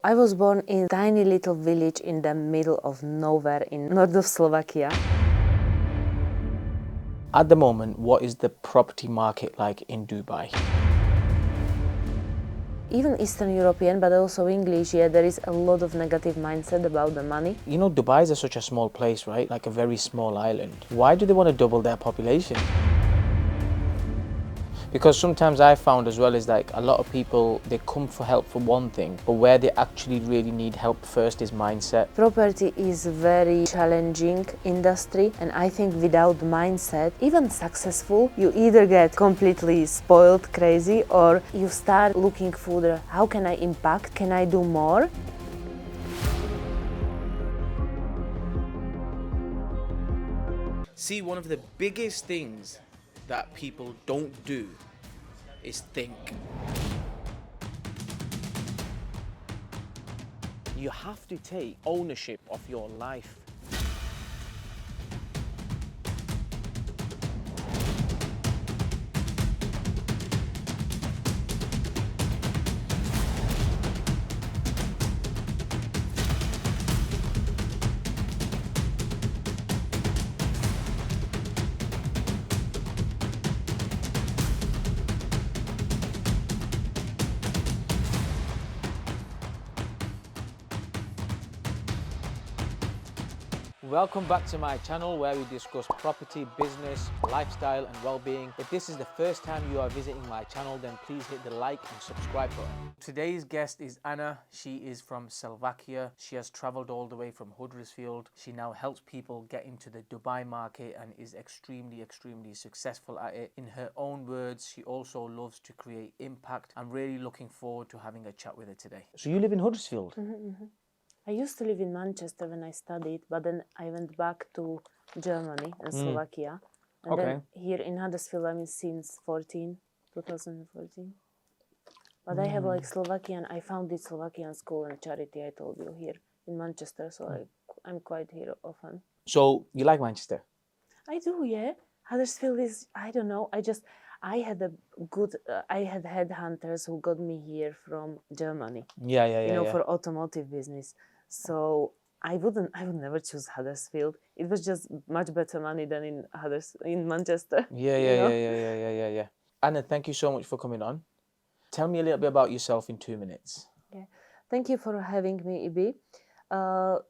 I was born in a tiny little village in the middle of nowhere in north of Slovakia. At the moment, what is the property market like in Dubai? Even Eastern European, but also English, yeah, there is a lot of negative mindset about the money. You know, Dubai is such a small place, right? Like a very small island. Why do they want to double their population? Because sometimes I found as well is like a lot of people, they come for help for one thing, but where they actually really need help first is mindset. Property is a very challenging industry, and I think without mindset, even successful, you either get completely spoiled crazy or you start looking further. How can I impact? Can I do more? See, one of the biggest things that people don't do is think. You have to take ownership of your life. Welcome back to my channel where we discuss property, business, lifestyle and well-being. If this is the first time you are visiting my channel, then please hit the like and subscribe button. Today's guest is Anna. She is from Slovakia. She has traveled all the way from Huddersfield. She now helps people get into the Dubai market and is extremely successful at it. In her own words, she also loves to create impact. I'm really looking forward to having a chat with her today. So you live in Huddersfield? I used to live in Manchester when I studied, but then I went back to Germany and Slovakia. And then here in Huddersfield, I'm since 2014. But I have like Slovakian, I founded Slovakian school and charity, I told you, here in Manchester, so I'm quite here often. So you like Manchester? I do, yeah. Huddersfield is, I don't know, I had headhunters who got me here from Germany. Yeah. For automotive business. So I would never choose Huddersfield. It was just much better money than in Manchester. Yeah. Anna, thank you so much for coming on. Tell me a little bit about yourself in 2 minutes. Yeah. Thank you for having me, Ibby.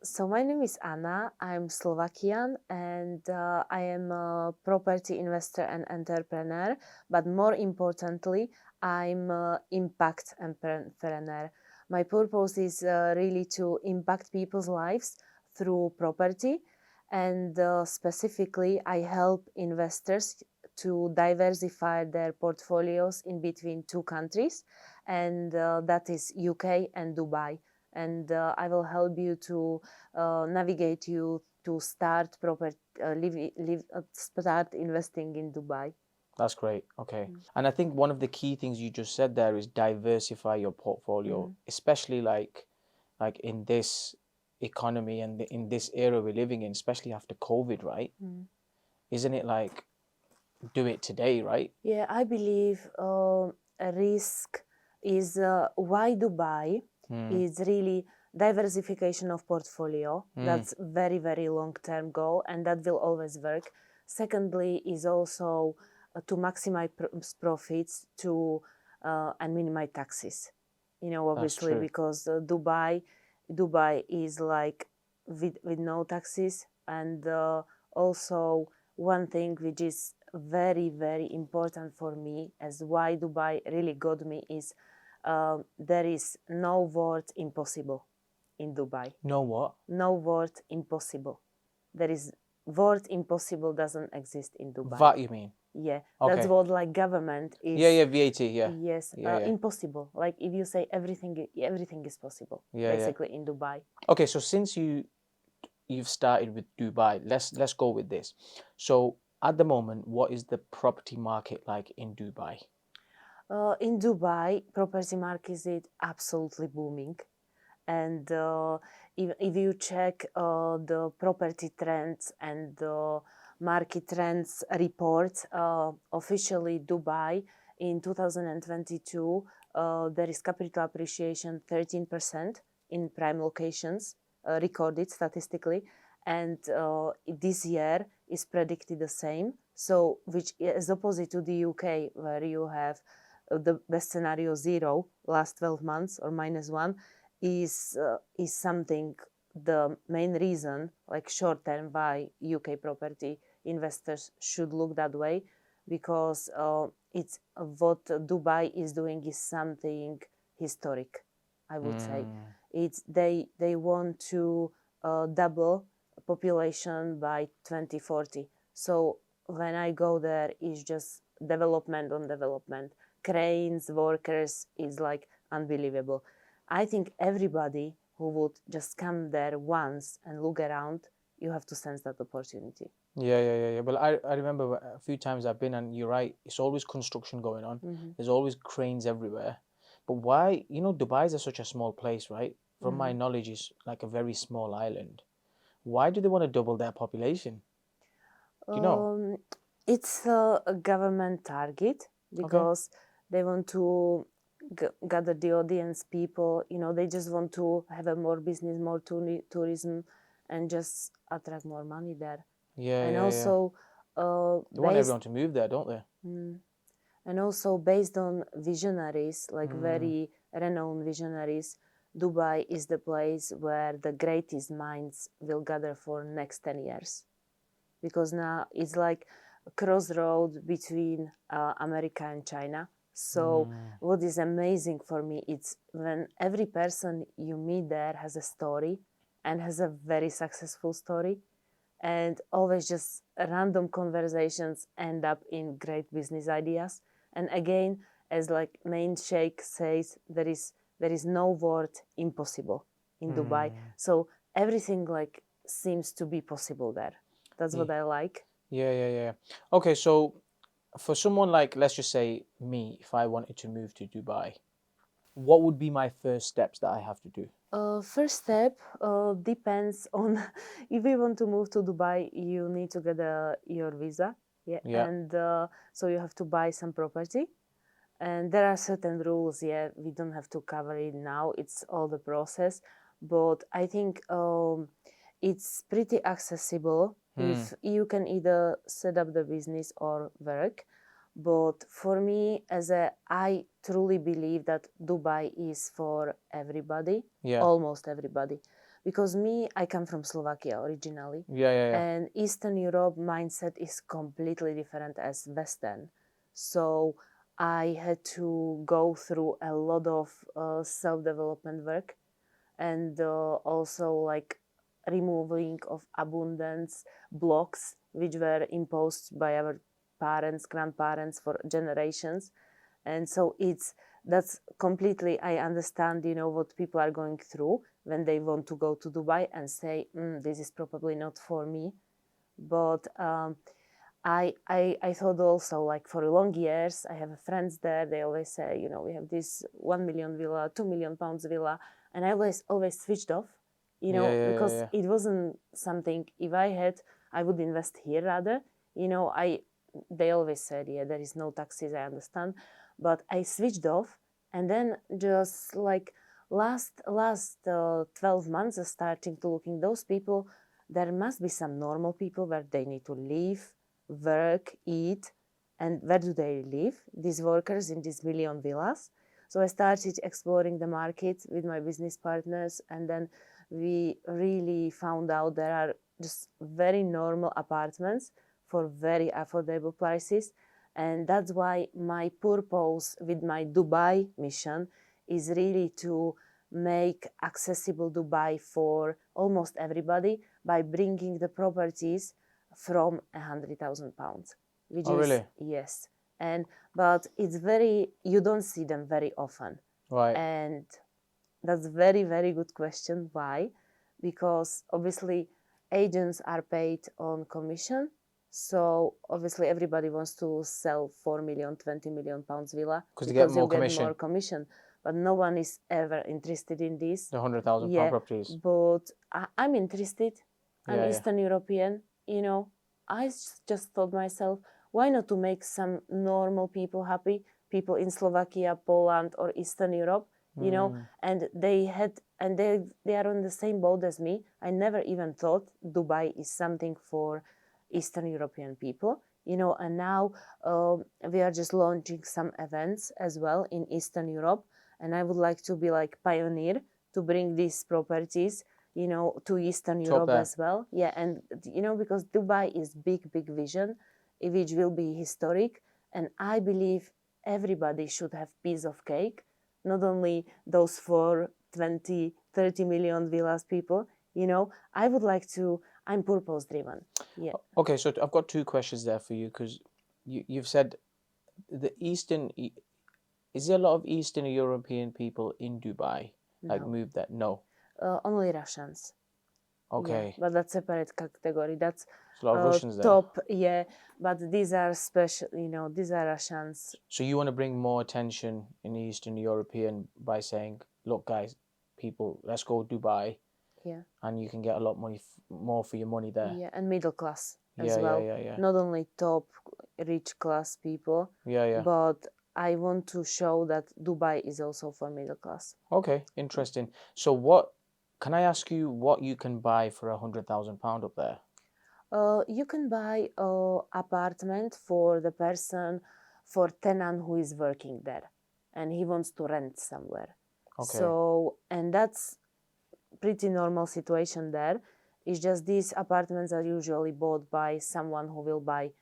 So my name is Anna. I'm Slovakian and I am a property investor and entrepreneur. But more importantly, I'm an impact entrepreneur. My purpose is really to impact people's lives through property, and specifically I help investors to diversify their portfolios in between two countries, and that is UK and Dubai. And I will help you to navigate you to start start investing in Dubai. That's great. Okay. And I think one of the key things you just said there is diversify your portfolio, especially like in this economy and in this era we're living in, especially after COVID, right? Isn't it like do it today, right? Yeah, I believe a risk is why Dubai is really diversification of portfolio. That's very long-term goal, and that will always work. Secondly, is also to maximize profits and minimize taxes. Obviously, because Dubai is like with no taxes, and also one thing which is very important for me as why Dubai really got me is there is no word impossible in Dubai. No what? No word impossible. There is word impossible doesn't exist in Dubai. VAT, you mean? Yeah, Okay. that's what like government is. Yeah, VAT, yeah. Yes, impossible. Like if you say everything is possible. Basically in Dubai. Okay, so since you've started with Dubai, let's go with this. So at the moment, what is the property market like in Dubai? In Dubai, property market is absolutely booming. And if you check the property trends and the market trends report, officially Dubai in 2022, there is capital appreciation 13% in prime locations, recorded statistically, and this year is predicted the same. So, which is opposite to the UK, where you have the best scenario 0 last 12 months or -1, is something, the main reason, like short term, why UK property investors should look that way, because it's what Dubai is doing is something historic, I would say. It's they want to double population by 2040. So when I go there, it's just development on development, cranes, workers, is like unbelievable. I think everybody who would just come there once and look around, you have to sense that opportunity. Yeah. Well, I remember a few times I've been, and you're right, it's always construction going on. There's always cranes everywhere. But why, Dubai is such a small place, right? From my knowledge, it's like a very small island. Why do they want to double their population? Do you know? It's a government target, because they want to gather the audience, people. They just want to have a more business, more tourism, and just attract more money there. Yeah, And yeah. also, They want everyone to move there, don't they? and also based on visionaries, like very renowned visionaries, Dubai is the place where the greatest minds will gather for next 10 years. Because now it's like a crossroad between America and China. So what is amazing for me, it's when every person you meet there has a story and has a very successful story, and always just random conversations end up in great business ideas. And again, as like main sheikh says, there is no word impossible in Dubai. So everything like seems to be possible there. That's what I like. Yeah. Okay, so for someone like, let's just say me, if I wanted to move to Dubai, what would be my first steps that I have to do? First step depends on if you want to move to Dubai, you need to get your visa. Yeah. And so you have to buy some property. And there are certain rules. Yeah, we don't have to cover it now. It's all the process. But I think it's pretty accessible if you can either set up the business or work. But for me, I truly believe that Dubai is for everybody, almost everybody. Because I come from Slovakia originally. Yeah. And Eastern Europe mindset is completely different as Western. So I had to go through a lot of self-development work, and also like removing of abundance blocks which were imposed by our parents, grandparents for generations. And so that's completely, I understand, what people are going through when they want to go to Dubai and say, this is probably not for me. But I thought also, like, for long years, I have friends there, they always say, we have this 1 million villa, 2 million pounds villa, and I always switched off, because it wasn't something, if I had, I would invest here rather, they always said, there is no taxes, I understand, but I switched off, and then just like last 12 months, starting to looking those people, there must be some normal people where they need to live, work, eat, and where do they live? These workers in these million villas. So I started exploring the market with my business partners, and then we really found out there are just very normal apartments for very affordable prices. And that's why my purpose with my Dubai mission is really to make accessible Dubai for almost everybody by bringing the properties from 100,000 pounds, which is really? Yes. But you don't see them very often, Right. and that's very, very good question. Why? Because obviously agents are paid on commission, so obviously everybody wants to sell 4 million, 20 million pounds villa Because you get because more you get commission. more commission, but no one is ever interested in this. The £100,000 properties. But I'm interested. I'm Yeah. Eastern European, I just thought myself, why not to make some normal people happy, people in Slovakia, Poland, or Eastern Europe, and they had and they are on the same boat as me. I never even thought Dubai is something for Eastern European people, and now we are just launching some events as well in Eastern Europe, and I would like to be like pioneer to bring these properties, to Eastern Europe there. as well. Yeah, and because Dubai is big vision, which will be historic, and I believe everybody should have piece of cake, not only those for 20, 30 million villas people. I would like to. I'm purpose driven. Yeah. Okay, so I've got two questions there for you, because you've said the is there a lot of Eastern European people in Dubai, like No. moved there? No. Only Russians. Yeah, Okay. but that's separate category. That's There's a lot of Russians there. top. Yeah, but these are special. These are Russians. So you want to bring more attention in Eastern European by saying, look, guys, people, let's go Dubai, Yeah. and you can get a lot more for your money there. Yeah, and middle class as Yeah, well. yeah. Not only top rich class people, Yeah. but I want to show that Dubai is also for middle class. Okay, interesting. So can I ask you what you can buy for £100,000 up there? You can buy an apartment for the person, for tenant who is working there, and he wants to rent somewhere. Okay. So, and that's pretty normal situation there. It's just these apartments are usually bought by someone who will buy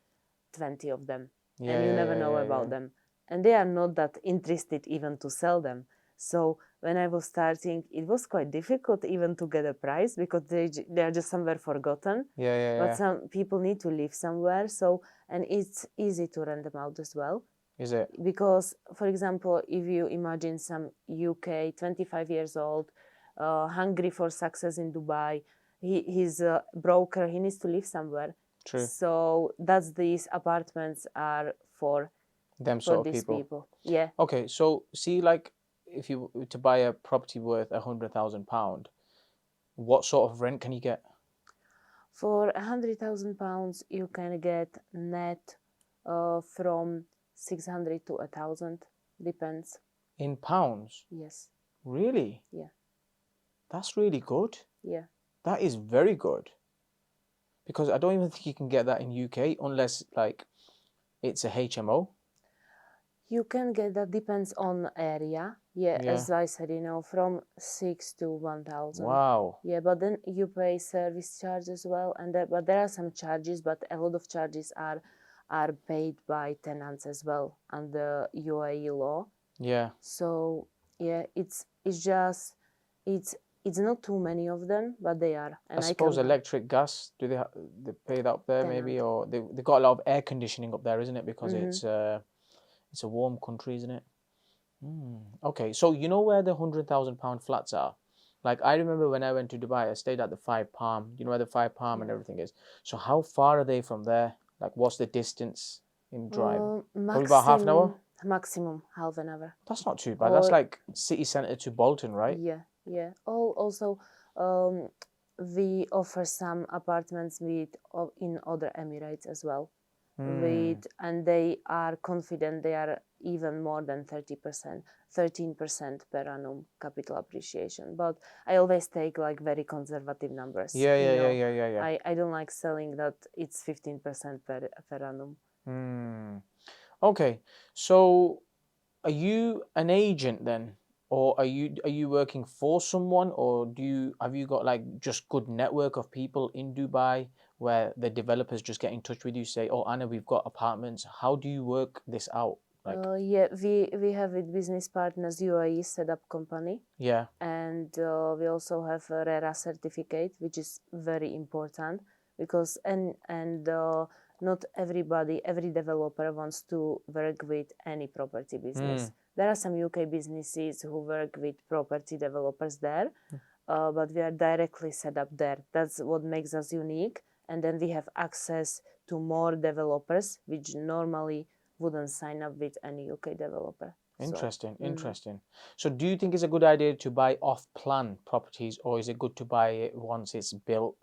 20 of them, and you never know about them, and they are not that interested even to sell them. So when I was starting, it was quite difficult even to get a price, because they are just somewhere forgotten. Yeah. But some people need to live somewhere, so, and it's easy to rent them out as well. Is it? Because, for example, if you imagine some UK 25 years old, hungry for success in Dubai, he's a broker, he needs to live somewhere. True. So that's these apartments are for Them sort of these people. Yeah. Okay, so see, like, if you were to buy a property worth £100,000, what sort of rent can you get? For £100,000, you can get net from 600 to 1,000, depends. In pounds? Yes. Really? Yeah. That's really good. Yeah. That is very good. Because I don't even think you can get that in UK unless, like, it's a HMO. You can get that, depends on area. Yeah, as I said, from 6 to 1,000. Wow. Yeah, but then you pay service charge as well, and but there are some charges, but a lot of charges are paid by tenants as well under UAE law. Yeah. So yeah, it's not too many of them, but they are. And I suppose electric, gas, do they pay that up there? Tenant. Maybe, or they've got a lot of air conditioning up there, isn't it? Because it's a warm country, isn't it? Okay, so you know where the £100,000 flats are? Like, I remember when I went to Dubai, I stayed at the Five Palm. You know where the Five Palm and everything is? So how far are they from there? Like, what's the distance in drive? Probably about half an hour? Maximum half an hour. That's not too bad. That's like city centre to Bolton, right? Yeah. Also, we offer some apartments in other Emirates as well. And they are confident they are even more than 13% per annum capital appreciation. But I always take like very conservative numbers. Yeah. I don't like selling that it's 15% per annum. Okay, so are you an agent then, or are you working for someone, or have you got like just good network of people in Dubai where the developers just get in touch with you, say, oh Anna, we've got apartments? How do you work this out? Like, yeah, we have with business partners UAE set up company. Yeah. And we also have a RERA certificate, which is very important, because not every developer wants to work with any property business. There are some UK businesses who work with property developers there, but we are directly set up there. That's what makes us unique. And then we have access to more developers, which normally wouldn't sign up with any UK developer. Interesting. So do you think it's a good idea to buy off-plan properties, or is it good to buy it once it's built?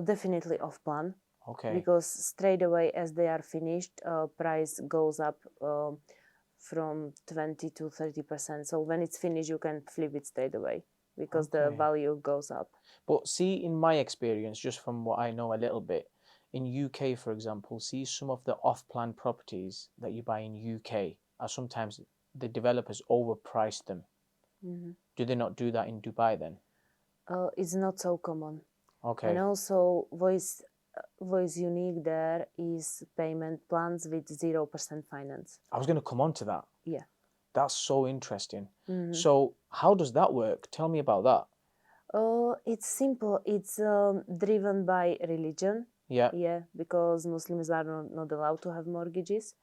Definitely off-plan. Okay. Because straight away as they are finished, price goes up from 20 to 30%. So when it's finished, you can flip it straight away. because the value goes up. But see, in my experience, just from what I know a little bit, in UK, for example, see some of the off-plan properties that you buy in UK are sometimes the developers overprice them. Do they not do that in Dubai then? It's not so common. Okay. And also, what is unique there is payment plans with 0% finance. I was going to come on to that. Yeah. That's so interesting. So how does that work? Tell me about that. It's simple. It's driven by religion. Yeah. Yeah, because Muslims are not allowed to have mortgages.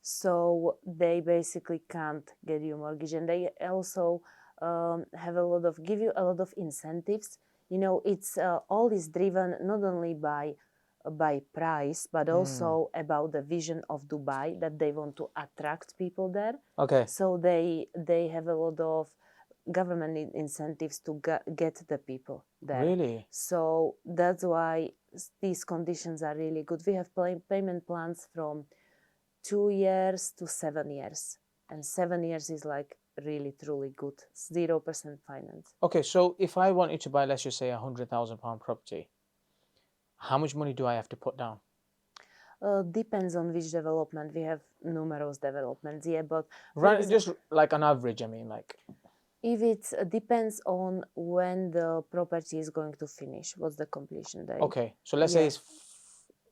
So they basically can't get you a mortgage. And they also give you a lot of incentives. It's all is driven not only by price, but also about the vision of Dubai, that they want to attract people there. Okay. So they have a lot of government incentives to get the people there. Really? So that's why these conditions are really good. We have payment plans from 2 years to 7 years. And 7 years is like really, truly good. 0% finance. Okay, so if I wanted to buy, let's just say, £100,000 property, how much money do I have to put down? Depends on which development. We have numerous developments, yeah, but Just like on average, I mean, like. If it depends on when the property is going to finish, what's the completion date? Okay, so let's say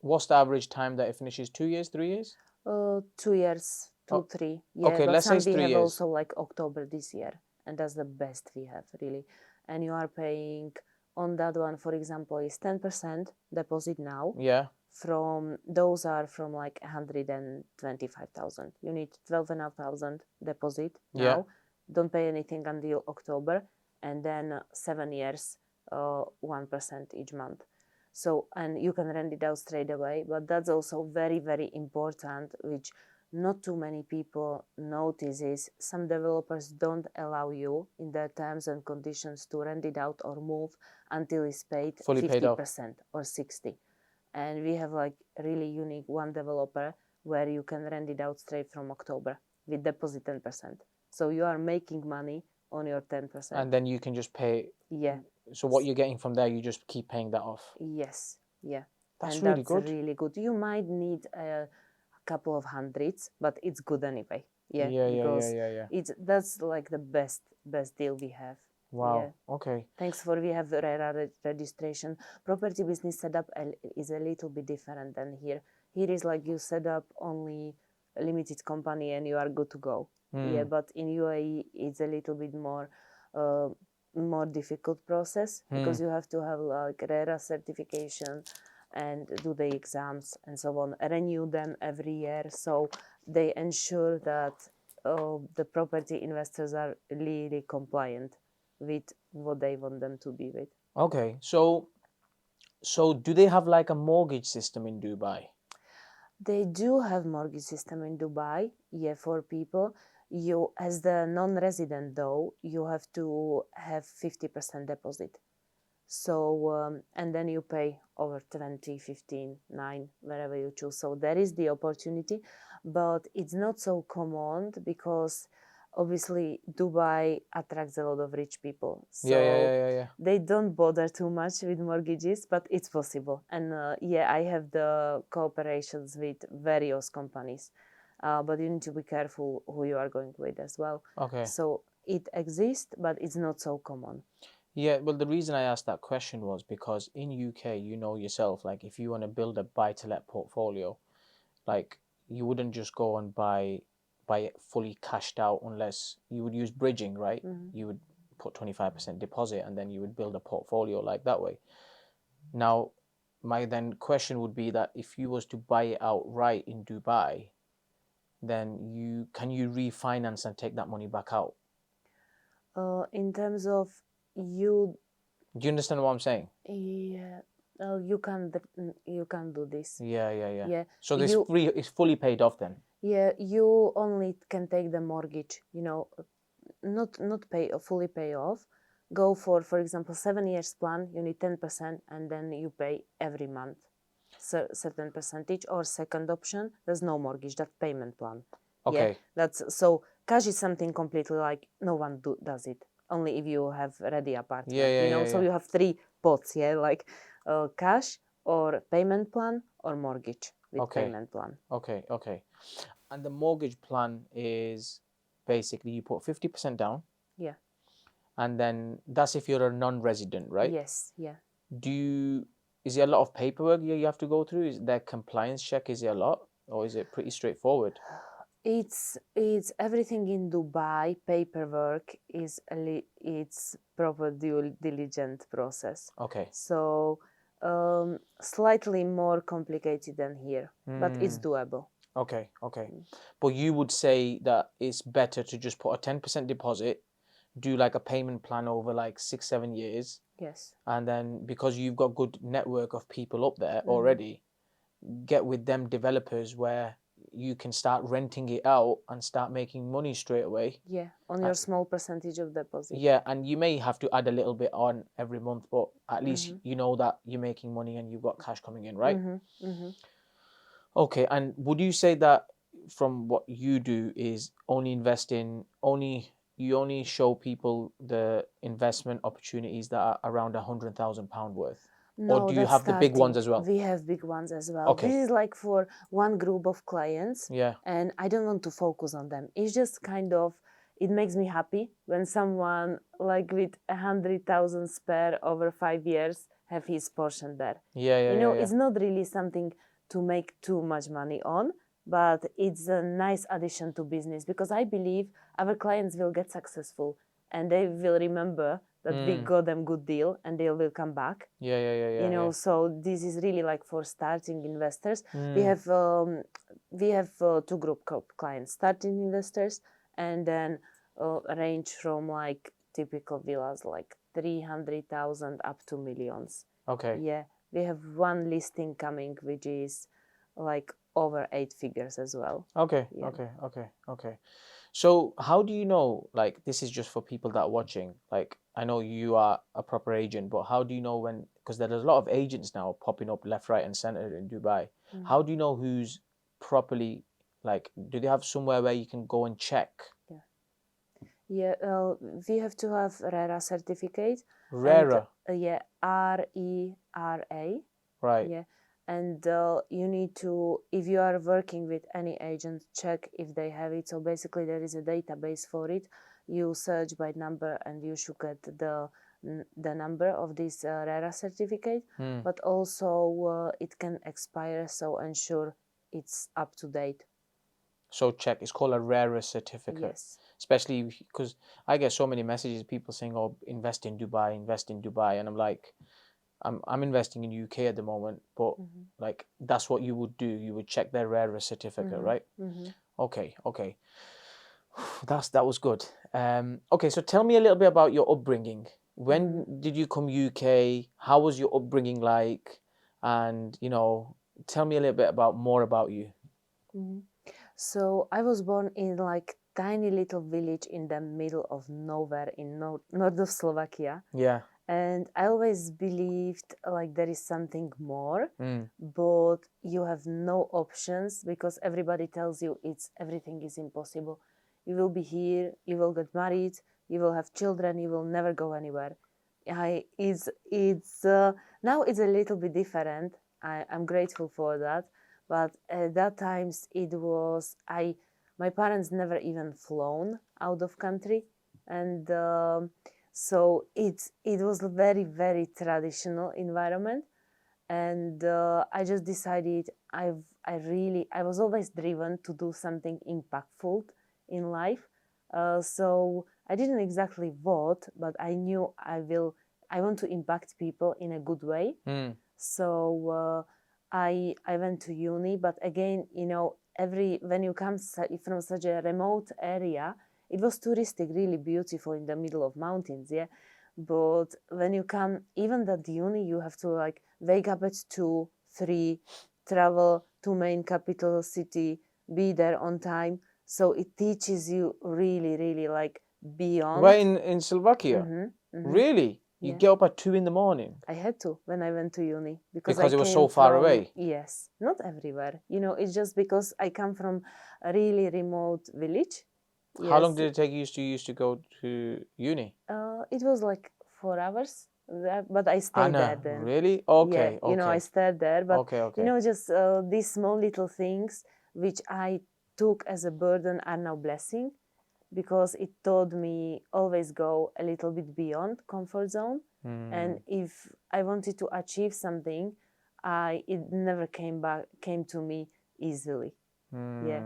what's the average time that it finishes? 2 years, 3 years? 2 years, 3. Yeah, okay, but let's say it's some we 3 have years. also like October this year, and that's the best we have really. And you are paying on that one, for example, is 10% deposit now. Yeah. Those are from like 125,000. You need 12,500 deposit now. Yeah. Don't pay anything until October, and then 7 years, 1% each month. So, and you can rent it out straight away, but that's also very, very important, which not too many people notice is some developers don't allow you in their terms and conditions to rent it out or move until it's paid Fully 50% paid off. or 60%. And we have like really unique one developer where you can rent it out straight from October with deposit 10%. So you are making money on your 10%. And then you can just pay. Yeah. So what you're getting from there, you just keep paying that off. Yes. Yeah. That's really good. That's really good. You might need a couple of hundreds, but it's good anyway. Yeah. Yeah. That's like the best deal we have. Wow. Yeah. Okay. Thanks for we have the RERA registration. Property business setup is a little bit different than here. Here is like you set up only a limited company and you are good to go. Yeah, but in UAE it's a little bit more difficult process because you have to have like RERA certification and do the exams and so on, renew them every year. So they ensure that the property investors are really compliant with what they want them to be with. Okay, so do they have like a mortgage system in Dubai? They do have mortgage system in Dubai, yeah, for people. You, as the non-resident though, you have to have 50% deposit. So, and then you pay over 20, 15, 9, wherever you choose. So there is the opportunity, but it's not so common because obviously Dubai attracts a lot of rich people. So Yeah. they don't bother too much with mortgages, but it's possible. And I have the cooperations with various companies. But you need to be careful who you are going with as well. Okay. So it exists, but it's not so common. Yeah, well, the reason I asked that question was because in UK, you know yourself, like if you want to build a buy-to-let portfolio, like you wouldn't just go and buy it fully cashed out unless you would use bridging, right? You would put 25% deposit and then you would build a portfolio like that way. Now, my then question would be that if you was to buy it outright in Dubai, then can you refinance and take that money back out? In terms of you, do you understand what I'm saying? Yeah, you can do this. Yeah. So it's fully paid off then. Yeah, you only can take the mortgage. Not fully pay off. Go for example, 7 years plan. You need 10%, and then you pay every month certain percentage. Or second option, there's no mortgage. That's payment plan. Okay. Yeah, so cash is something completely like no one does it. only if you have ready apartment. Yeah, So yeah. you have 3 pots, like cash or payment plan or mortgage with Okay. payment plan. Okay. And the mortgage plan is basically you put 50% down, Yeah. and then that's if you're a non-resident, right? Yes. Yeah. Is there a lot of paperwork you have to go through? Is there compliance check? Is there a lot, or is it pretty straightforward? It's everything in Dubai. Paperwork it's proper due diligent process. Okay. So slightly more complicated than here, but it's doable. Okay. But you would say that it's better to just put a 10% deposit, do like a payment plan over like 6-7 years, Yes. and then because you've got good network of people up there already, get with them developers where you can start renting it out and start making money straight away. Yeah, on your small percentage of deposit. Yeah, and you may have to add a little bit on every month, but at least you know that you're making money and you've got cash coming in, right? Okay, and would you say that from what you do is you only show people the investment opportunities that are around £100,000 worth? Or No, do you that's have the big ones starting. as well? We have big ones as well. Okay. This is like for one group of clients, Yeah. and I don't want to focus on them. It's just kind of, it makes me happy when someone like with 100,000 spare over 5 years have his portion there. Yeah. It's not really something to make too much money on, but it's a nice addition to business because I believe our clients will get successful and they will remember that we got them good deal and they will come back. Yeah. So this is really like for starting investors. We have 2 group clients: starting investors, and then range from like typical villas like 300,000 up to millions. Okay. Yeah, we have one listing coming which is like over 8 figures as well. Okay. So how do you know, like, this is just for people that are watching, like, I know you are a proper agent, but how do you know when, because there's a lot of agents now popping up left, right, and center in Dubai. How do you know who's properly, like, do they have somewhere where you can go and check? Yeah, we have to have RERA certificate. RERA? And, yeah, RERA. Right. Yeah, and you need to, if you are working with any agent, check if they have it. So basically, there is a database for it. You search by number, and you should get the number of this RERA certificate. But also, it can expire, so ensure it's up to date. So check. It's called a RERA certificate. Yes. Especially because I get so many messages, people saying, "Oh, invest in Dubai," and I'm like, I'm investing in UK at the moment, but like that's what you would do. You would check their RERA certificate, right? Okay. That was good. Okay, so tell me a little bit about your upbringing. When did you come UK? How was your upbringing like? And tell me a little bit more about you. So I was born in like tiny little village in the middle of nowhere in north of Slovakia. Yeah. And I always believed like there is something more, but you have no options because everybody tells you everything is impossible. You will be here, you will get married, you will have children, you will never go anywhere. Now it's a little bit different. I'm grateful for that, but at that times it was my parents never even flown out of country, and so it was a very, very traditional environment, and I just decided I was always driven to do something impactful in life. So I didn't exactly vote, but I knew I want to impact people in a good way. So I went to uni, but again, when you come from such a remote area, it was touristic, really beautiful in the middle of mountains, yeah. But when you come, even at the uni, you have to like wake up at 2, 3, travel to main capital city, be there on time. So it teaches you really, really like beyond. Right in Slovakia? Really? You get up at 2 in the morning? I had to when I went to uni because it was so far away. Yes, not everywhere. It's just because I come from a really remote village, How long Yes, did it take you to go to uni? it was like 4 hours, but I stayed there Anna, then. really? Yeah, Okay, I okay, stayed there, but okay, okay. just these small little things which I took as a burden are now blessing, because it taught me always go a little bit beyond comfort zone. And if I wanted to achieve something, it never came to me easily. Yeah.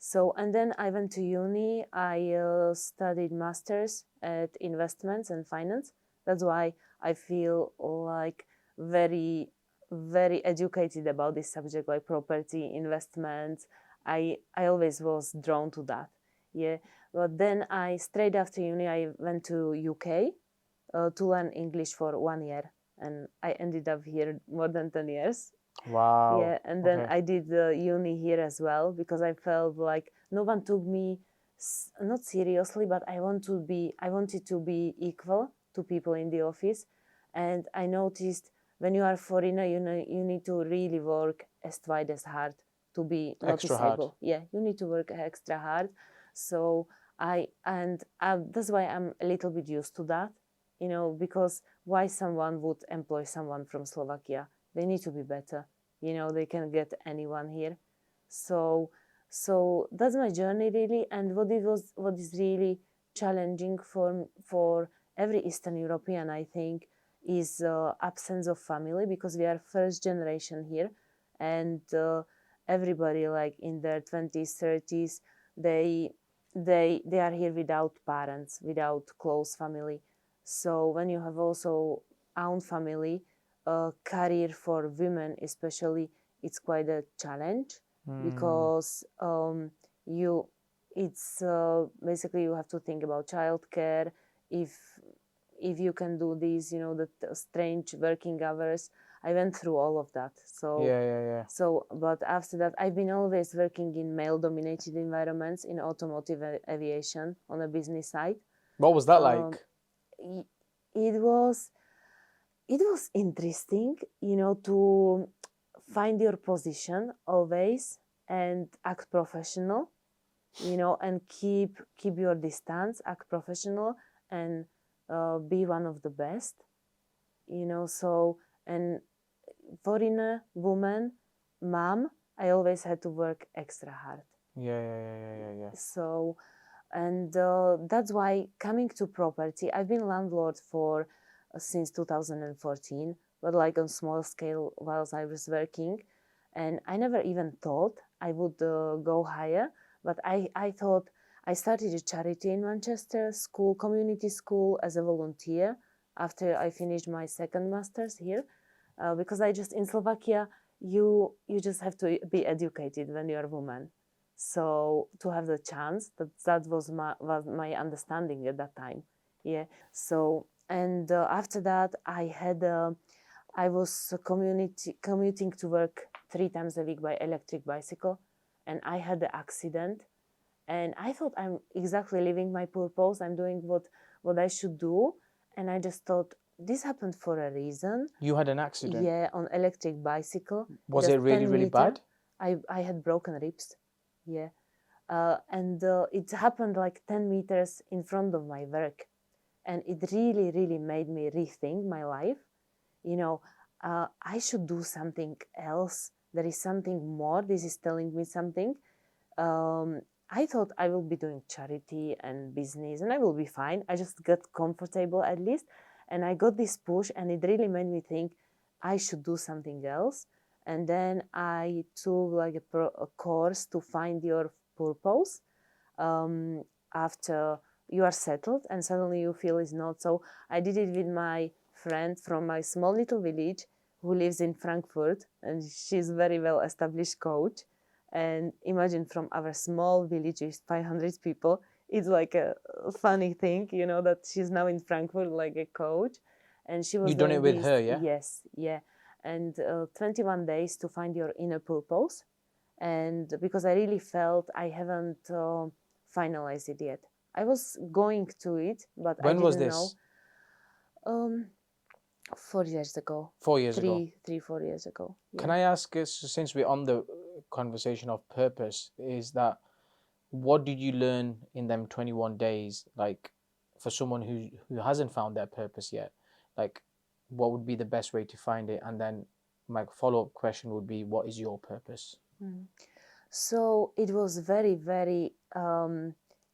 So, and then I went to uni. I studied masters at investments and finance. That's why I feel like very, very educated about this subject, like property investments. I always was drawn to that. Yeah. But then I straight after uni I went to UK to learn English for 1 year, and I ended up here more than 10 years. Wow. Yeah, and then Okay. I did the uni here as well, because I felt like no one took me not seriously, but I wanted to be equal to people in the office. And I noticed when you are foreigner, you need to really work as twice as hard to be Extra hard. noticeable. Yeah, you need to work extra hard. So that's why I'm a little bit used to that, because why someone would employ someone from Slovakia? They need to be better. They can get anyone here. So that's my journey really. And what is really challenging for every Eastern European, I think, is absence of family, because we are first generation here. And everybody like in their 20s 30s, they are here without parents, without close family. So when you have also own family, career for women especially, it's quite a challenge, because you it's basically you have to think about childcare. If you can do these, the strange working hours. I went through all of that. So but after that I've been always working in male dominated environments in automotive aviation on a business side. What was that um, like? it was it was interesting, to find your position always and act professional, and keep your distance, act professional, and be one of the best, so. And foreigner woman, mom, I always had to work extra hard. Yeah. So, and that's why coming to property, I've been landlord for since 2014, but like on small scale whilst I was working. And I never even thought I would go higher, but I thought I started a charity in Manchester, community school, as a volunteer after I finished my second master's here. Because I just, in Slovakia, you just have to be educated when you're a woman. So to have the chance, that was my understanding at that time. Yeah. So, and after that, I was commuting to work 3 times a week by electric bicycle, and I had the accident, and I thought I'm exactly living my purpose. I'm doing what I should do, and I just thought this happened for a reason. You had an accident. Yeah, on electric bicycle. Was Just it really, 10 really meter. bad? I had broken ribs. Yeah. And it happened like 10 meters in front of my work. And it really, really made me rethink my life. I should do something else. There is something more. This is telling me something. I thought I will be doing charity and business and I will be fine. I just got comfortable at least. And I got this push, and it really made me think I should do something else. And then I took like a course to find your purpose after you are settled and suddenly you feel it's not. So I did it with my friend from my small little village who lives in Frankfurt, and she's very well established coach. And imagine, from our small village with 500 people, it's like a funny thing, that she's now in Frankfurt like a coach. And she was You done it doing with this. her, yeah? Yes, yeah. And 21 days to find your inner purpose. And because I really felt I haven't finalized it yet. I was going to it, but I When was didn't this? know. 4 years ago. 4 years ago. 4 years ago. Yeah. Can I ask us, since we're on the conversation of purpose, is that what did you learn in them 21 days? Like, for someone who hasn't found their purpose yet, like, what would be the best way to find it? And then my follow-up question would be, what is your purpose? So it was very, very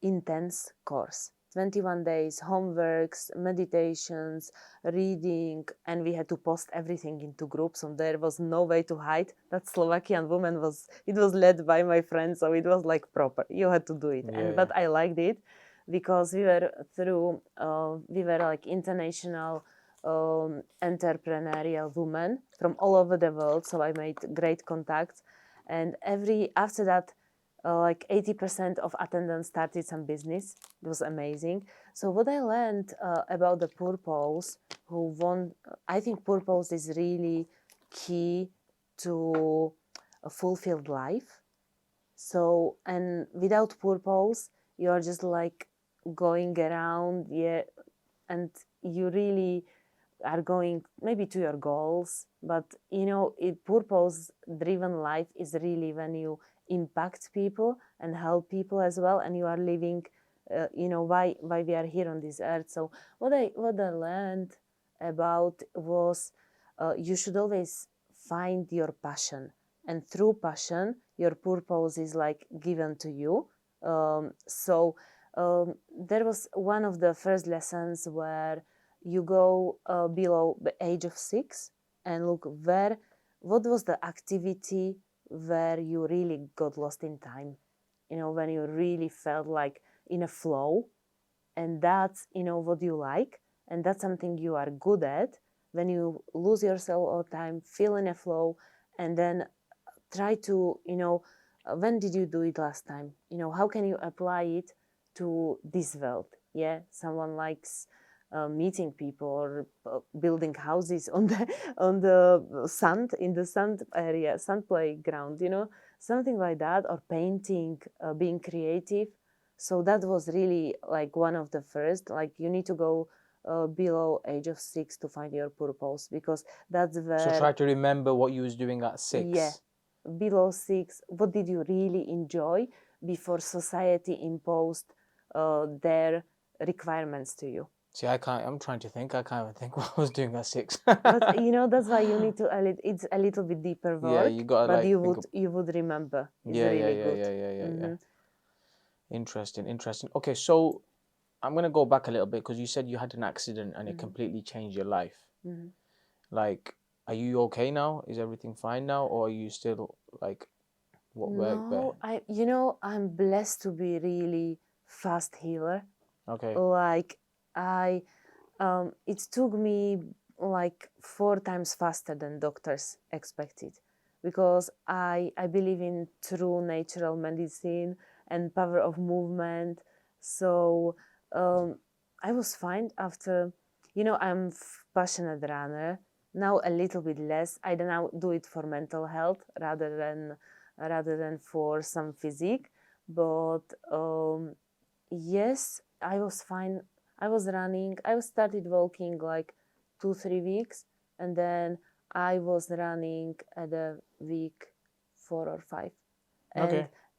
intense course. 21 days, homeworks, meditations, reading, and we had to post everything into groups, and there was no way to hide. That Slovakian woman it was led by my friend, so it was like proper. You had to do it. But I liked it because we were like international entrepreneurial women from all over the world, so I made great contacts. And after that, like 80% of attendants started some business. It was amazing. So what I learned about the purpose, I think purpose is really key to a fulfilled life. So, and without purpose, you're just like going around, and you really are going maybe to your goals, but purpose driven life is really when you impact people and help people as well, and you are living why we are here on this earth. So what I learned about was you should always find your passion, and through passion your purpose is like given to you. There was one of the first lessons where you go below the age of 6 and look what was the activity where you really got lost in time, when you really felt like in a flow, and that's what you like, and that's something you are good at. When you lose yourself all the time, feel in a flow, and then try to when did you do it last time, how can you apply it to this world? Someone likes meeting people or building houses on the sand, in the sand area, sand playground, something like that, or painting, being creative. So that was really like one of the first, like you need to go below age of 6 to find your purpose, because that's where. So try to remember what you was doing at 6. Yeah, below 6, what did you really enjoy before society imposed their requirements to you? See, I'm trying to think. I can't even think what I was doing at 6. But that's why you need to. It's a little bit deeper work. Yeah, you gotta but like you would remember. It's yeah, really yeah, good. yeah. Interesting. Okay, so I'm gonna go back a little bit because you said you had an accident and it completely changed your life. Like, are you okay now? Is everything fine now, or are you still like No, I'm blessed to be really fast healer. Okay. Like it took me like 4 times faster than doctors expected, because I believe in true natural medicine and power of movement. So I was fine after. I'm passionate runner now, a little bit less. I don't now do it for mental health rather than for some physique. But yes, I was fine. I was running. I started walking like 2-3 weeks, and then I was running at a week 4 or 5.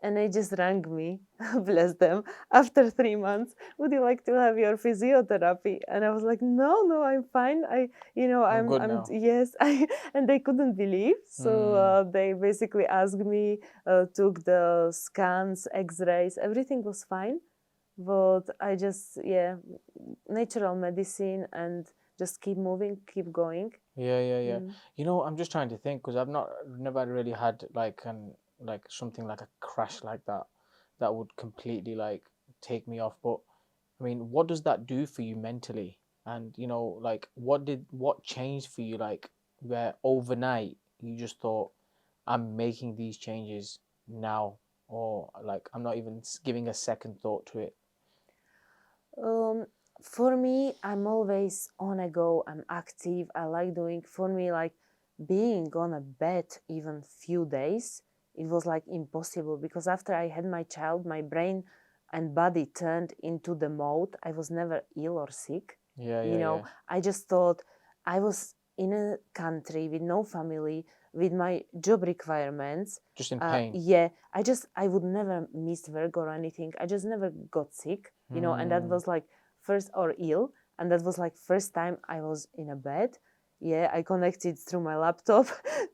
And they just rang me, bless them, after 3 months. Would you like to have your physiotherapy? And I was like, no, I'm fine. I'm good now. Yes. And they couldn't believe. So they basically asked me, took the scans, X-rays, everything was fine. But I just, natural medicine and just keep moving, keep going. Yeah. I'm just trying to think because I've never really had like something like a crash like that would completely like take me off. But I mean, what does that do for you mentally? And like what changed for you, like where overnight you just thought, I'm making these changes now, or like I'm not even giving a second thought to it? For me, I'm always on a go. I'm active. I like doing. For me, like being on a bed even few days, it was like impossible, because after I had my child, my brain and body turned into the mode. I was never ill or sick. Yeah. I just thought I was in a country with no family, with my job requirements, Just in pain. yeah, I would never miss work or anything. I just never got sick, you know, and that was like first or ill, and that was like first time I was in a bed. Yeah, I connected through my laptop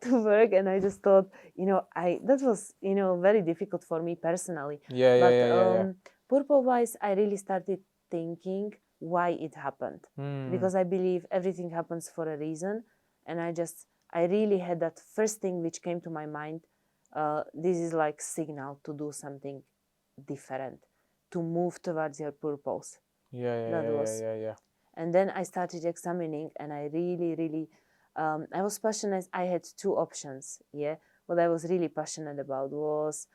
to work, and I just thought, you know, that was, you know, very difficult for me personally. But purpose-wise, I really started thinking why it happened, because I believe everything happens for a reason, and I really had that first thing which came to my mind. This is like signal to do something different, to move towards your purpose. Yeah. And then I started examining, and I really, I was passionate. I had two options. Yeah, what I was really passionate about was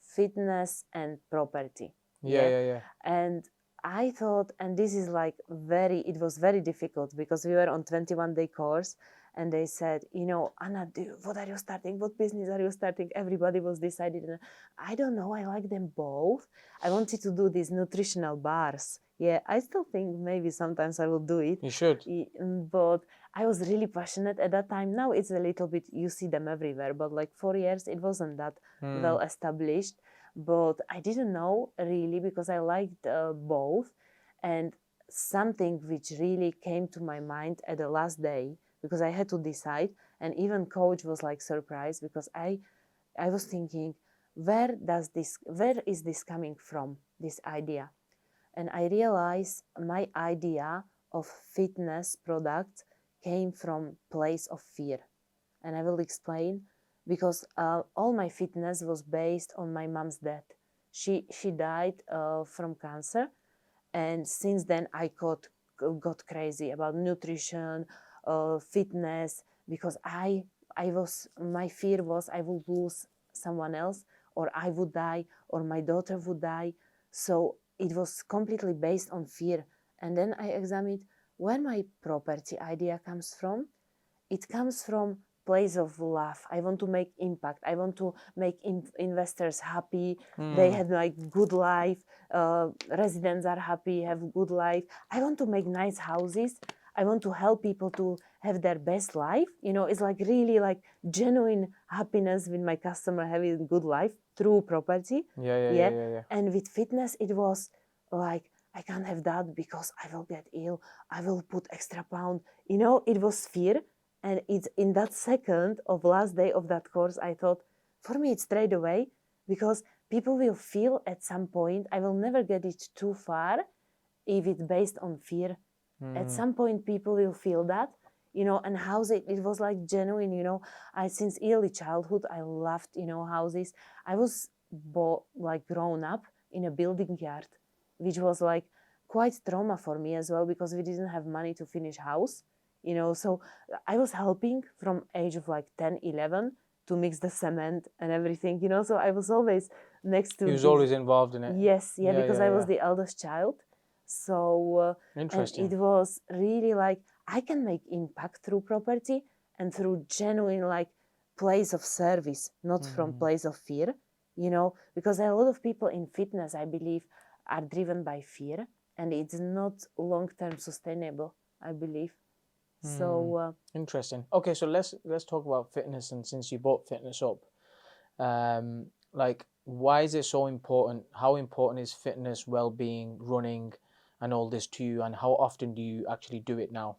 fitness and property. Yeah. And I thought, and this is like it was very difficult, because we were on 21-day course, and they said, you know, Anna, what are you starting? What business are you starting? Everybody was decided. And I don't know. I like them both. I wanted to do these nutritional bars. Yeah, I still think maybe sometimes I will do it. You should. But I was really passionate at that time. Now it's a little bit, you see them everywhere, but like 4 years, it wasn't that well established. But I didn't know really, because I liked both. And something which really came to my mind at the last day, because I had to decide, and even coach was like surprised, because I was thinking, where is this coming from, this idea? And I realized my idea of fitness product came from place of fear. And I will explain, because all my fitness was based on my mom's death. She died from cancer, and since then I got crazy about nutrition, fitness, because my fear was I would lose someone else, or I would die, or my daughter would die. So it was completely based on fear. And then I examined where my property idea comes from. It comes from place of love. I want to make impact. I want to make investors happy. They had like good life. Residents are happy, have good life. I want to make nice houses. I want to help people to have their best life. You know, it's like really like genuine happiness with my customer having good life through property. Yeah. And with fitness, it was like, I can't have that because I will get ill. I will put extra pound. You know, it was fear. And it's in that second of last day of that course, I thought, for me, it's straight away, because people will feel at some point, I will never get it too far if it's based on fear. At some point, people will feel that, you know, and it was like genuine, you know. Since early childhood, I loved, you know, houses. I was like grown up in a building yard, which was like quite trauma for me as well, because we didn't have money to finish house. You know, so I was helping from age of like 10, 11 to mix the cement and everything, you know. So I was always next to He was always involved in it. Yes, yeah, because I was the eldest child. So, and Interesting. it was really like, I can make impact through property and through genuine like place of service, not from place of fear, you know, because a lot of people in fitness, I believe, are driven by fear, and it's not long-term sustainable, I believe. So Interesting. Okay, so let's talk about fitness, and since you brought fitness up, like, why is it so important? How important is fitness, well-being, running, and all this to you? And how often do you actually do it now?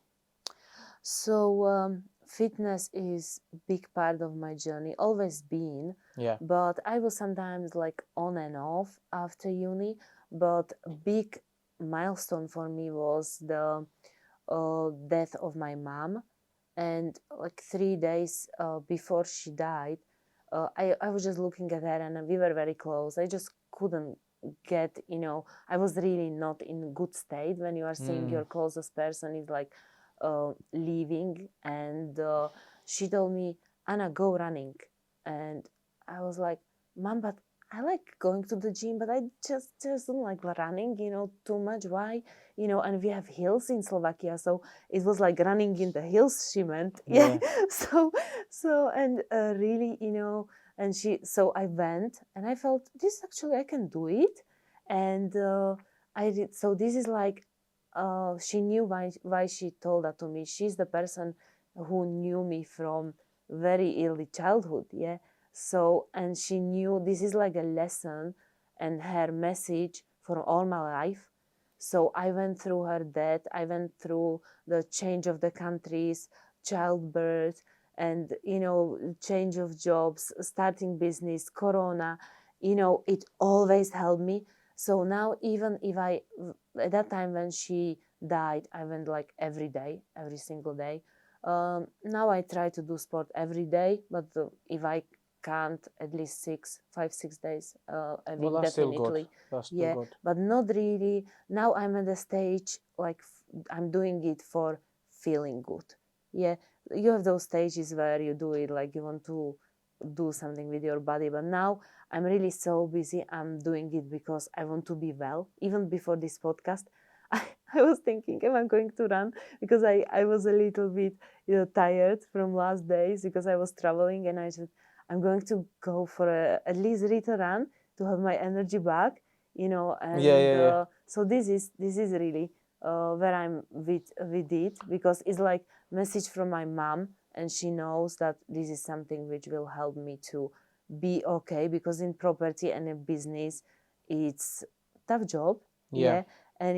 So fitness is big part of my journey, always been. Yeah. But I was sometimes like on and off after uni. But big milestone for me was the death of my mom, and like 3 days before she died, I was just looking at her, and we were very close. I just couldn't get, you know, I was really not in good state when you are seeing your closest person is like leaving. And she told me, Anna, go running. And I was like, Mom, but I like going to the gym, but I just don't like running, you know, too much. Why? You know, and we have hills in Slovakia, so it was like running in the hills, she meant. Yeah. And really, you know, so I went, and I felt this actually I can do it. And I did. So this is like, she knew why she told that to me. She's the person who knew me from very early childhood. Yeah. So, and she knew this is like a lesson and her message for all my life. So I went through her death, I went through the change of the countries, childbirth, and change of jobs, starting business, corona. It always helped me. So now, even if I, at that time when she died, I went like every day, every single day. Now I try to do sport every day, but if I can't, at least 5, 6 days a Well, week, that's still good. definitely. That's still Yeah, good. but not really. Now I'm at the stage like I'm doing it for feeling good. Yeah, you have those stages where you do it like you want to do something with your body, but now I'm really so busy. I'm doing it because I want to be well. Even before this podcast, I was thinking, am I going to run? Because I was a little bit tired from last days because I was traveling, and I said, I'm going to go for at least a little run to have my energy back, and Yeah. so this is really where I'm with it, because it's like message from my mom, and she knows that this is something which will help me to be okay, because in property and in business it's tough job. Yeah. Yeah, and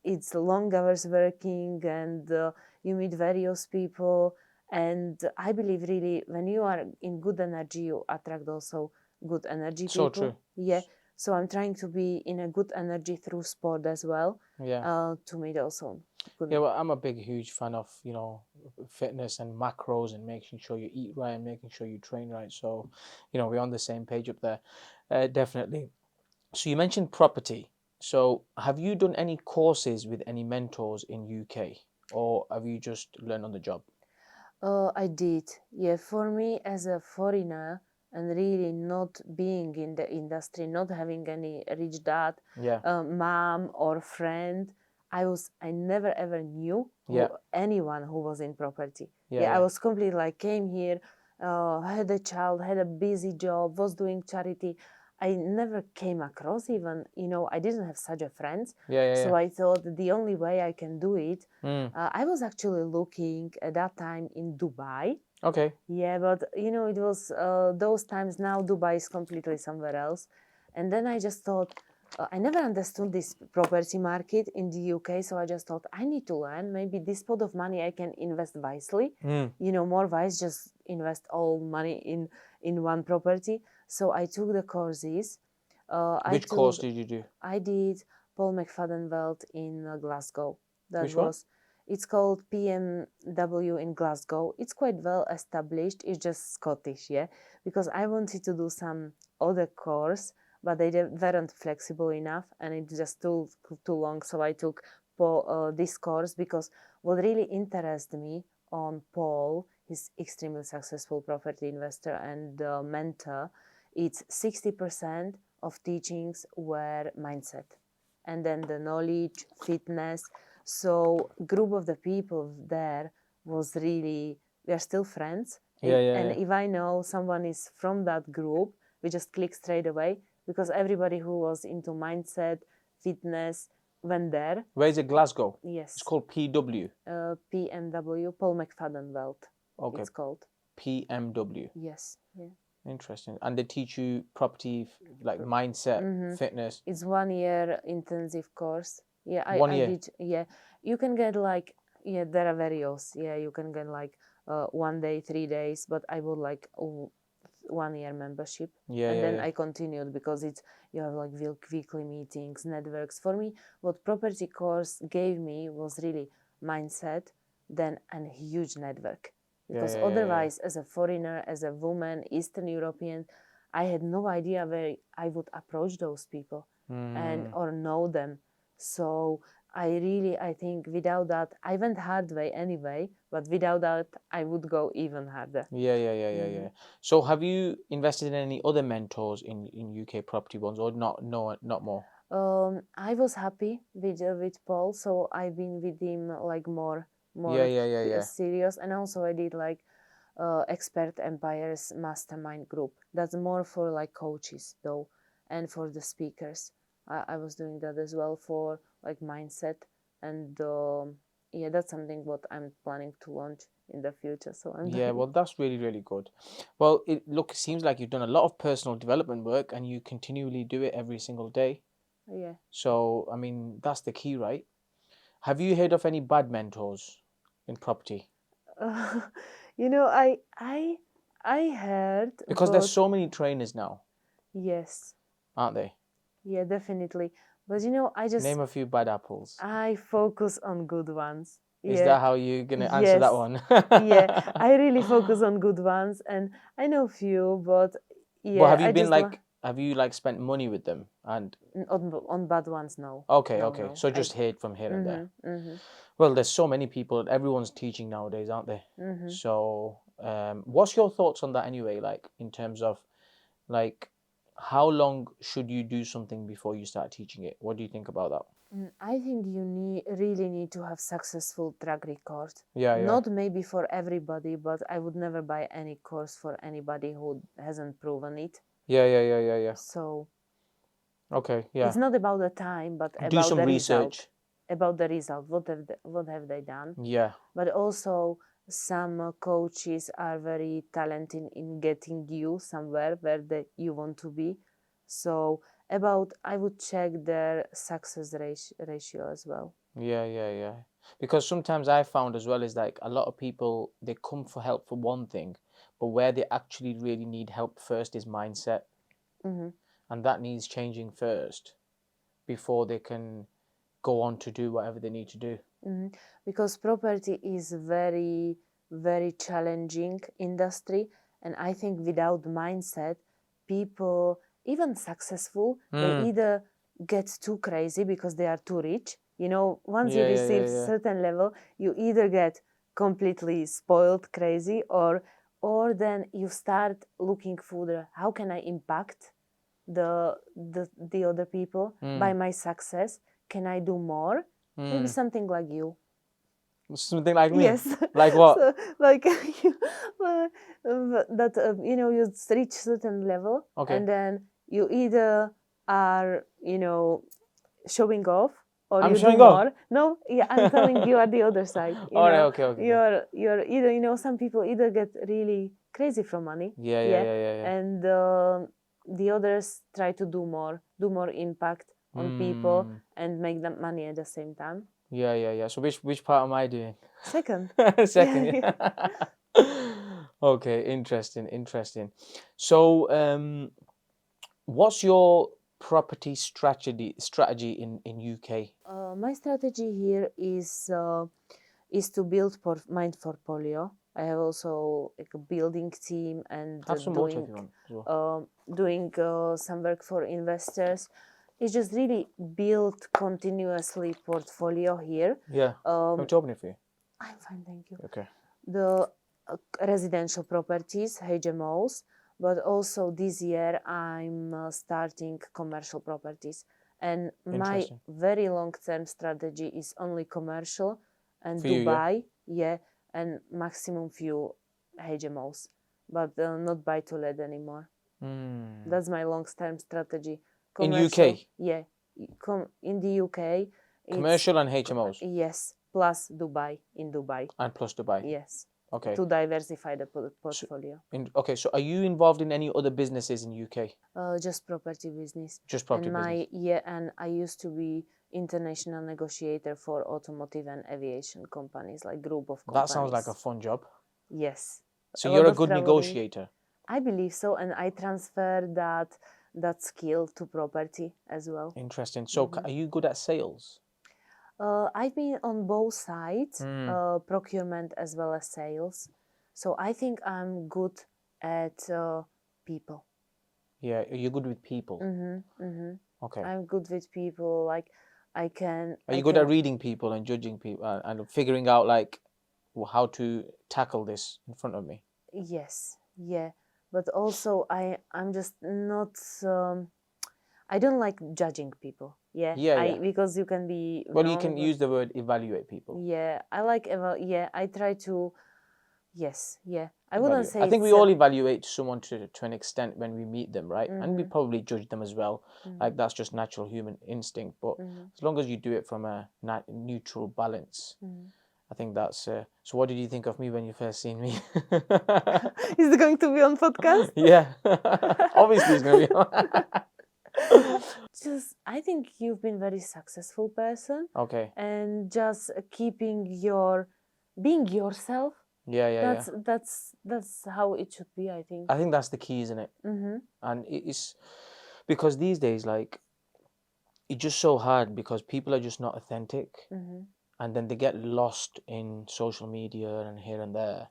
it's long hours working, and you meet various people, and I believe really when you are in good energy, you attract also good energy So people. true. Yeah, so I'm trying to be in a good energy through sport as well, Yeah. to meet also good. Yeah, well, I'm a big, huge fan of, fitness and macros and making sure you eat right and making sure you train right. So, we're on the same page up there. Definitely. So you mentioned property. So have you done any courses with any mentors in UK, or have you just learned on the job? I did. Yeah, for me as a foreigner and really not being in the industry, not having any rich dad, Yeah. mom or friend, I never ever knew Yeah. anyone who was in property. Yeah. Yeah, I Yeah. was completely like came here, had a child, had a busy job, was doing charity. I never came across even, I didn't have such a friends. Yeah. Yeah. So Yeah. I thought the only way I can do it, Mm. I was actually looking at that time in Dubai. Okay. Yeah, but it was those times. Now Dubai is completely somewhere else. And then I just thought, I never understood this property market in the UK. So I just thought, I need to learn. Maybe this pot of money I can invest wisely. Mm. More wise, just invest all money in one property. So I took the courses. Which course did you do? I did Paul McFadden Welt in Glasgow. That Which one? was, it's called PMW in Glasgow. It's quite well established. It's just Scottish, yeah, because I wanted to do some other course, but they weren't flexible enough, and it just too long. So I took this course, because what really interested me on Paul, he's extremely successful property investor and mentor. It's 60% of teachings were mindset, and then the knowledge, fitness. So group of the people there was really, we are still friends. Yeah. Yeah. And Yeah. if I know someone is from that group, we just click straight away, because everybody who was into mindset, fitness went there. Where is it? Glasgow. It's Yes, called PW. PMW, Paul McFadden Welt, Okay. it's called. PMW. Yes, yeah. Interesting. And they teach you property, like mindset, fitness. It's 1 year intensive course. Yeah, I, One I year. did. Yeah, you can get like, yeah, there are various. Yeah, you can get like 1 day, 3 days, but I would like 1 year membership. Yeah. And Yeah. then Yeah. I continued, because it's, you have like weekly meetings, networks. For me, what property course gave me was really mindset, then a huge network. Yeah. Because Yeah. Yeah. Yeah. otherwise, as a foreigner, as a woman, Eastern European, I had no idea where I would approach those people and Mm. or know them. So I think without that, I went hard way anyway, but without that, I would go even harder. Yeah. Yeah. Yeah. Yeah. Yeah. So have you invested in any other mentors in UK property ones, or not? No, not more. I was happy with Paul, so I've been with him like more Yeah. more Yeah. Yeah. Yeah. serious, and also I did like expert empires mastermind group. That's more for like coaches though, and for the speakers. I was doing that as well for like mindset, and yeah, that's something what I'm planning to launch in the future. So I'm Yeah, doing. well, that's really, really good. Well, it seems like you've done a lot of personal development work and you continually do it every single day. Yeah. So, I mean, that's the key, right? Have you heard of any bad mentors in property? You know, I heard, Because there's but so many trainers now, yes, aren't they? yeah, definitely. But you know, Name a few bad apples. I focus on good ones. Is Yeah. that how you're gonna answer that Yes. one? Yeah, I really focus on good ones, and I know few, but But yeah, I just have you like spent money with them? And on bad ones. No, okay, no, okay. no. So just hate from here and there. Mhm. Well, there's so many people. Everyone's teaching nowadays, aren't they? Mhm. So, what's your thoughts on that anyway? Like in terms of like how long should you do something before you start teaching it? What do you think about that? I think you really need to have successful track record. Yeah, yeah, Not maybe for everybody, but I would never buy any course for anybody who hasn't proven it. yeah. So Okay, yeah. it's not about the time, but Do about some the result. research. About the result. What have they done? Yeah. But also some coaches are very talented in getting you somewhere where you want to be. So about I would check their success ratio as well. Yeah. Because sometimes I found as well is like a lot of people they come for help for one thing, but where they actually really need help first is mindset, Hmm. and that needs changing first before they can go on to do whatever they need to do. Hmm. Because property is very challenging industry, and I think without mindset, people even successful they Mm. either get too crazy because they are too rich. You know, once you receive Yeah. certain level, you either get completely spoiled crazy, or then you start looking further. How can I impact the other people by Mm. my success? Can I do more? Maybe Mm. something like you. Something like me. Yes. Like what? So like you, that you know, you reach certain level, Okay. and then you either are, you know, showing off, or I'm you do showing off. more. No, yeah, I'm telling you are the other side. You All right. know, Okay. you're either, you know, some people either get really crazy from money, yeah, Yeah. and the others try to do more impact on people Mm. and make them money at the same time. Yeah. So which part am I doing? Second. Second. Yeah. Okay. Interesting. So what's your property strategy in UK? My strategy here is to build mind portfolio. I have also like a building team and Have some water if you want as well. doing some work for investors. It's just really build continuously portfolio here. Yeah. I'm open it for you. I'm fine, thank you. Okay. The residential properties, HMOs, but also this year I'm starting commercial properties. And my Interesting. very long term strategy is only commercial and For you, yeah. Dubai, yeah, and maximum few HMOs, but not buy to let anymore. Mm. That's my long term strategy. In Commercial, UK, yeah. In the UK, it's commercial and HMOs, yes, plus Dubai in Dubai, and plus Dubai. yes, Okay. to diversify the So, portfolio. okay. So, are you involved in any other businesses in UK? Just property business. Just property And business. and I used to be international negotiator for automotive and aviation companies, like group of companies. That sounds like a fun job. Yes. So A you're lot a of good traveling. negotiator. I believe so, and I transfer that skill to property as well. Interesting. So are you good at sales? I've been on both sides, procurement as well as sales. So I think I'm good at people. Yeah, you're good with people. Okay. I'm good with people. Like I can. Are you good at reading people and judging people and figuring out like how to tackle this in front of me? Yes, yeah, but also I'm just not. I don't like judging people. Yeah, Yeah. because you can be Well, wrong. you can use the word evaluate people. Yeah, I like yeah. I try to. Yes, yeah. I wouldn't say. I think we all evaluate someone to an extent when we meet them, right? And we probably judge them as well. Like that's just natural human instinct. But as long as you do it from a neutral balance, I think that's. So, what did you think of me when you first seen me? Is it going to be on podcast? Yeah, obviously it's gonna be. Just, I think you've been very successful person, Okay. and just being yourself. Yeah. That's how it should be, I think. I think that's the key, isn't it? And it's because these days, like, it's just so hard because people are just not authentic, and then they get lost in social media and here and there.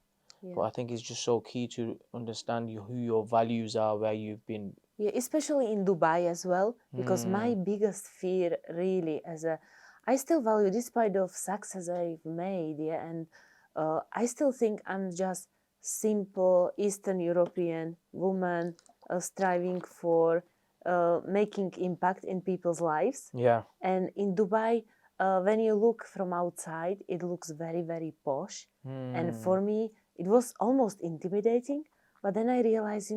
But I think it's just so key to understand who your values are, where you've been. Yeah, especially in Dubai as well, because my biggest fear really I still value, despite of success I've made, yeah, and I still think I'm just simple Eastern European woman striving for making impact in people's lives. Yeah. And in Dubai, when you look from outside, it looks very, very posh. And for me, it was almost intimidating. But then I realized,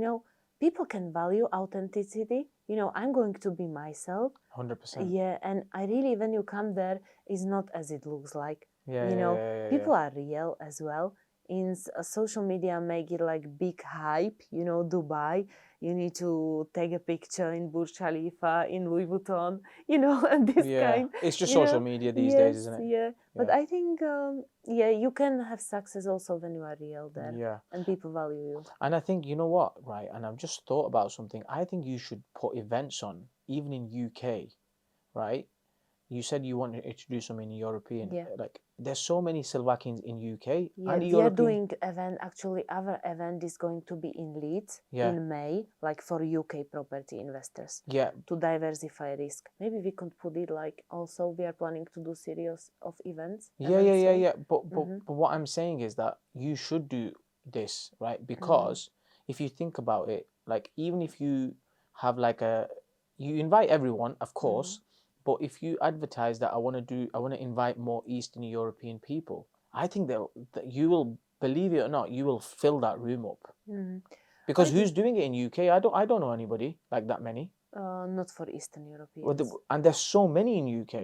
people can value authenticity. I'm going to be myself. 100%. Yeah, and I really, when you come there, it's not as it looks like. Yeah. People are real as well. In social media, make it like big hype. Dubai. You need to take a picture in Burj Khalifa, in Louis Vuitton. And this kind. It's just you social know. media these Yes, days, isn't it? yeah. But I think, you can have success also when you are real there. Yeah. And people value you. And I think, you know what, right? And I've just thought about something. I think you should put events on, even in UK, right? You said you wanted to do something in European. Yeah. Like, there's so many Slovakians in UK Yeah, and we European. are doing event. Actually, our event is going to be in Leeds in May, like for UK property investors. Yeah. To diversify risk. Maybe we could put it like also we are planning to do series of events. Yeah. But what I'm saying is that you should do this, right? Because if you think about it, like, even if you have like you invite everyone, of course, but if you advertise that I want to invite more Eastern European people, I think that you will, believe it or not, you will fill that room up. Because who's doing it in UK? I don't know anybody like that many. Not for Eastern Europeans. And there's so many in UK,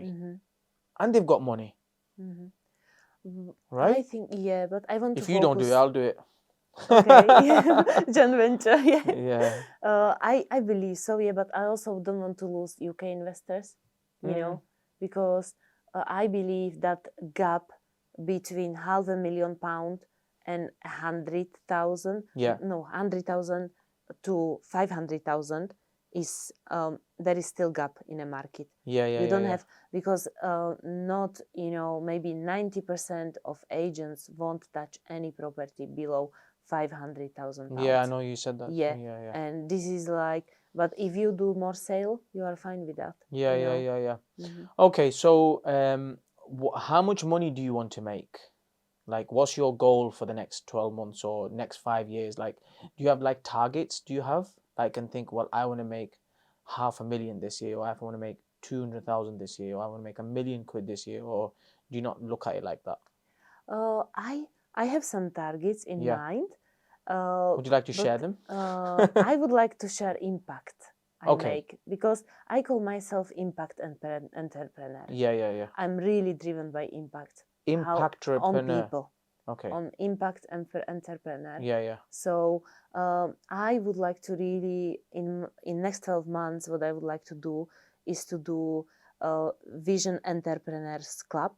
and they've got money, right? I think, yeah, but I want to If you don't do it, I'll do it. Okay, joint venture. Yeah. I believe so. Yeah, but I also don't want to lose UK investors. Because I believe that gap between £500,000 and 100,000. Yeah. No, 100,000 to 500,000 is there is still gap in a market. Yeah. You don't have, because not, maybe 90% of agents won't touch any property below £500,000. Yeah, I know you said that. Yeah. Yeah. And this is like, but if you do more sale, you are fine with that. Yeah. Okay, so how much money do you want to make? Like, what's your goal for the next 12 months or next 5 years? Like, do you have like targets? Do you have like, and think, well, I want to make £500,000 this year, or I want to make 200,000 this year, or I want to make £1 million this year, or do you not look at it like that? I have some targets in mind. Would you like to share them? I would like to share impact I make, because I call myself impact entrepreneur. Yeah. I'm really driven by impact. Impact on entrepreneur. people. Okay. On impact entrepreneur. Yeah. So I would like to really, in next 12 months, what I would like to do is to do a Vision Entrepreneurs Club,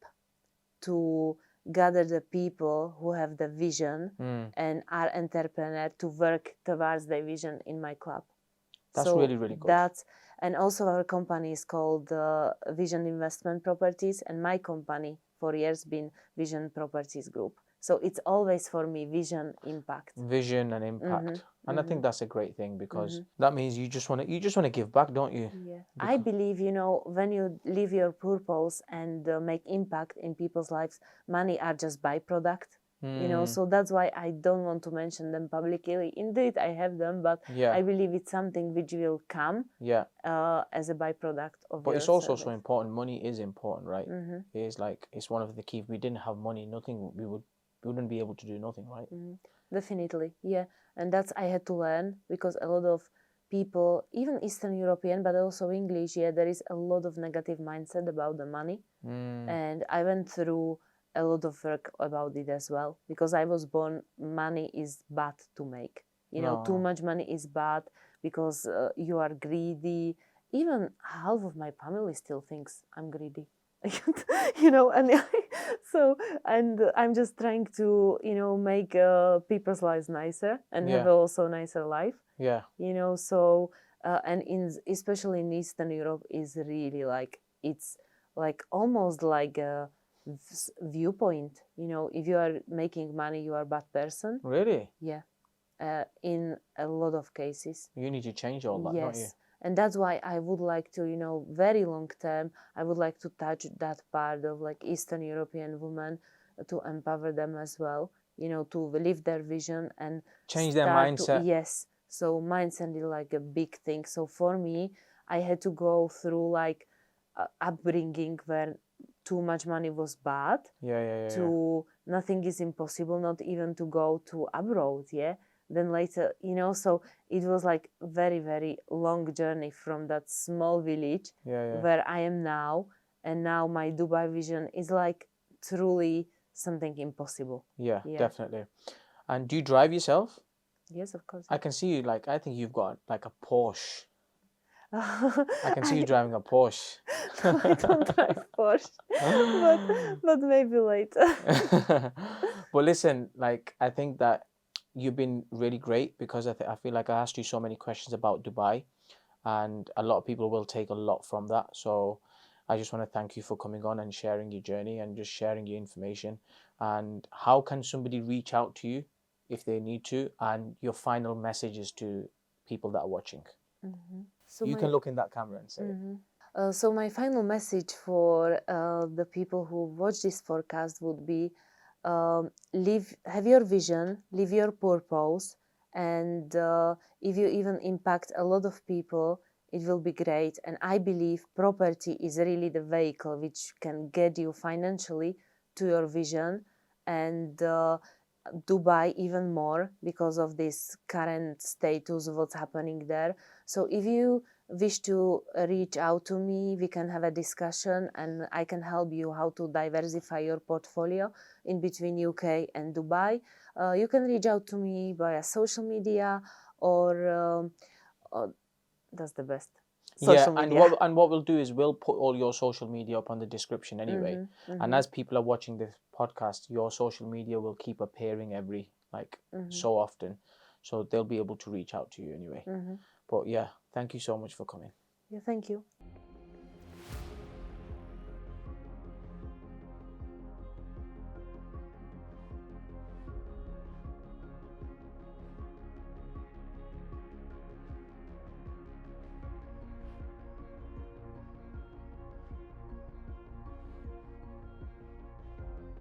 to gather the people who have the vision and are entrepreneur to work towards their vision in my club. That's really, really good. And also our company is called Vision Investment Properties, and my company for years been Vision Properties Group. So it's always for me vision, impact. Vision and impact. And I think that's a great thing, because that means you just want to give back, don't you? Yeah. I believe, when you live your purpose and make impact in people's lives, money are just byproduct. So that's why I don't want to mention them publicly. Indeed, I have them, but I believe it's something which will come as a byproduct of. But it's also so important. Money is important, right? It's one of the key. If we didn't have money, we wouldn't be able to do nothing, right? Definitely, yeah. And that's I had to learn, because a lot of people, even Eastern European, but also English, there is a lot of negative mindset about the money. And I went through a lot of work about it as well, because I was born, money is bad to make. You know, too No. much money is bad because you are greedy. Even half of my family still thinks I'm greedy. You know, and so, and I'm just trying to, you know, make people's lives nicer and have Yeah. also nicer life. Yeah. You know, so and especially in Eastern Europe is really like, it's like almost like a viewpoint. You know, if you are making money, you are a bad person. Really? Yeah, in a lot of cases. You need to change all that, don't you? Yes, and that's why I would like to, you know, very long term, I would like to touch that part of like Eastern European women, to empower them as well. You know, to live their vision and Change their start to, mindset. yes. So mindset is like a big thing. So for me, I had to go through like upbringing where too much money was bad, Yeah. to nothing is impossible, not even to go to abroad. Yeah, then later, you know, so it was like very, very long journey from that small village Yeah. where I am now, and now my Dubai vision is like truly something impossible. Yeah, Yeah. definitely. And do you drive yourself? Yes, of course. I can see you, like, I think you've got like a Porsche. I can see you I, driving a Porsche. I don't drive Porsche, but maybe later. But listen, like, I think that you've been really great, because I feel like I asked you so many questions about Dubai, and a lot of people will take a lot from that. So I just want to thank you for coming on and sharing your journey and just sharing your information. And how can somebody reach out to you if they need to, and your final messages to people that are watching? So You my can look in that camera and say it. So my final message for the people who watch this forecast would be, have your vision, live your purpose, and if you even impact a lot of people, it will be great. And I believe property is really the vehicle which can get you financially to your vision, and Dubai even more because of this current status, what's happening there. So if you wish to reach out to me, we can have a discussion and I can help you how to diversify your portfolio in between UK and Dubai. You can reach out to me via social media, or that's the best. Yeah, Social and media. what we'll do is we'll put all your social media up on the description anyway. And as people are watching this podcast, your social media will keep appearing every so often, so they'll be able to reach out to you anyway. But yeah, thank you so much for coming. Yeah, thank you.